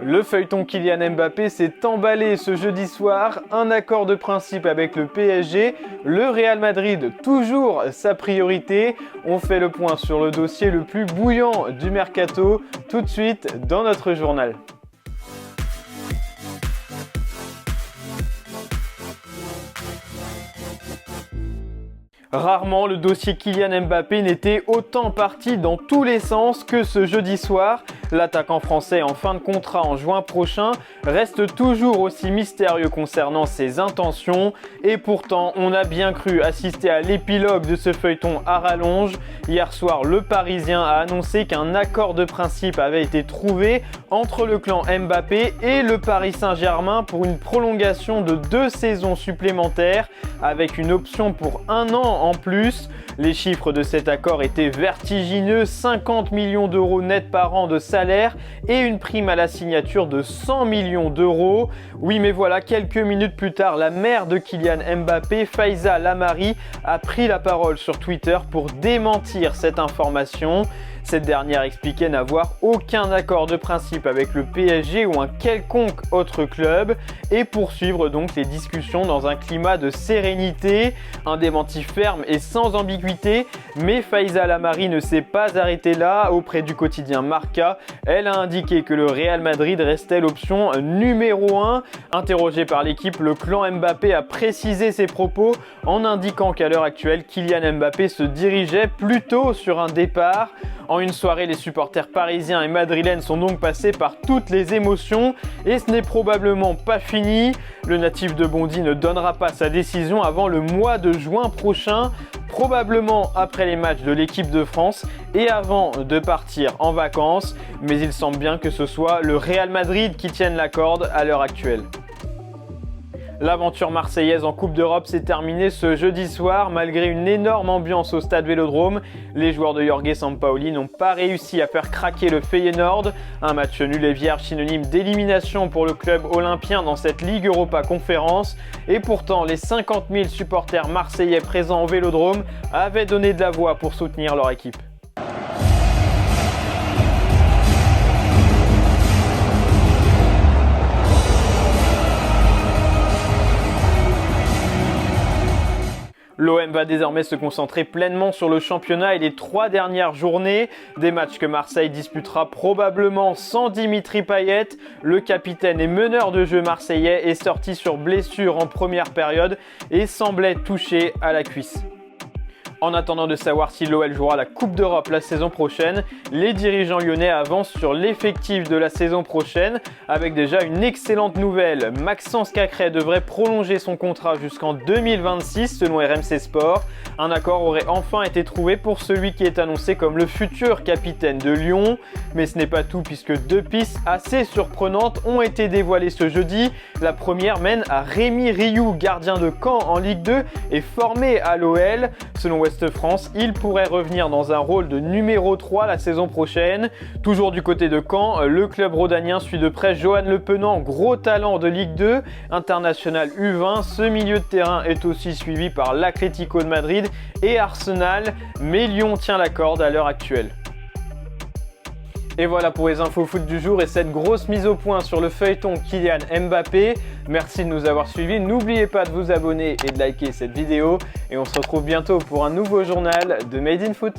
Le feuilleton Kylian Mbappé s'est emballé ce jeudi soir, un accord de principe avec le PSG, le Real Madrid toujours sa priorité. On fait le point sur le dossier le plus bouillant du mercato tout de suite dans notre journal. Rarement le dossier Kylian Mbappé n'était autant parti dans tous les sens que ce jeudi soir. L'attaquant français en fin de contrat en juin prochain reste toujours aussi mystérieux concernant ses intentions. Et pourtant, on a bien cru assister à l'épilogue de ce feuilleton à rallonge. Hier soir, le Parisien a annoncé qu'un accord de principe avait été trouvé entre le clan Mbappé et le Paris Saint-Germain pour une prolongation de 2 saisons supplémentaires avec une option pour 1 an en plus. Les chiffres de cet accord étaient vertigineux, 50 millions d'euros net par an de salaire et une prime à la signature de 100 millions d'euros. Oui, mais voilà, quelques minutes plus tard, la mère de Kylian Mbappé, Faiza Lamari, a pris la parole sur Twitter pour démentir cette information. Cette dernière expliquait n'avoir aucun accord de principe avec le PSG ou un quelconque autre club et poursuivre donc les discussions dans un climat de sérénité. Un démenti ferme et sans ambiguïté, mais Faiza Lamari ne s'est pas arrêtée là. Auprès du quotidien Marca, elle a indiqué que le Real Madrid restait l'option numéro 1. Interrogé par l'équipe, le clan Mbappé a précisé ses propos en indiquant qu'à l'heure actuelle, Kylian Mbappé se dirigeait plutôt sur un départ. En une soirée, les supporters parisiens et madrilènes sont donc passés par toutes les émotions et ce n'est probablement pas fini. Le natif de Bondy ne donnera pas sa décision avant le mois de juin prochain, probablement après les matchs de l'équipe de France et avant de partir en vacances. Mais il semble bien que ce soit le Real Madrid qui tienne la corde à l'heure actuelle. L'aventure marseillaise en Coupe d'Europe s'est terminée ce jeudi soir. Malgré une énorme ambiance au stade Vélodrome, les joueurs de Jorge Sampaoli n'ont pas réussi à faire craquer le Feyenoord. Un match nul et vierge synonyme d'élimination pour le club olympien dans cette Ligue Europa Conférence. Et pourtant, les 50 000 supporters marseillais présents au Vélodrome avaient donné de la voix pour soutenir leur équipe. L'OM va désormais se concentrer pleinement sur le championnat et les 3 dernières journées. Des matchs que Marseille disputera probablement sans Dimitri Payet. Le capitaine et meneur de jeu marseillais est sorti sur blessure en première période et semblait touché à la cuisse. En attendant de savoir si l'OL jouera la Coupe d'Europe la saison prochaine, les dirigeants lyonnais avancent sur l'effectif de la saison prochaine avec déjà une excellente nouvelle. Maxence Cacré devrait prolonger son contrat jusqu'en 2026 selon RMC Sport. Un accord aurait enfin été trouvé pour celui qui est annoncé comme le futur capitaine de Lyon. Mais ce n'est pas tout puisque 2 pistes assez surprenantes ont été dévoilées ce jeudi. La première mène à Rémi Rioux, gardien de Caen en Ligue 2 et formé à l'OL. Selon Ouest France, il pourrait revenir dans un rôle de numéro 3 la saison prochaine. Toujours du côté de Caen, le club rhodanien suit de près Johan Le Penant, gros talent de Ligue 2, international U20. Ce milieu de terrain est aussi suivi par l'Atlético de Madrid et Arsenal, mais Lyon tient la corde à l'heure actuelle. Et voilà pour les infos foot du jour et cette grosse mise au point sur le feuilleton Kylian Mbappé. Merci de nous avoir suivis. N'oubliez pas de vous abonner et de liker cette vidéo. Et on se retrouve bientôt pour un nouveau journal de Made in Foot.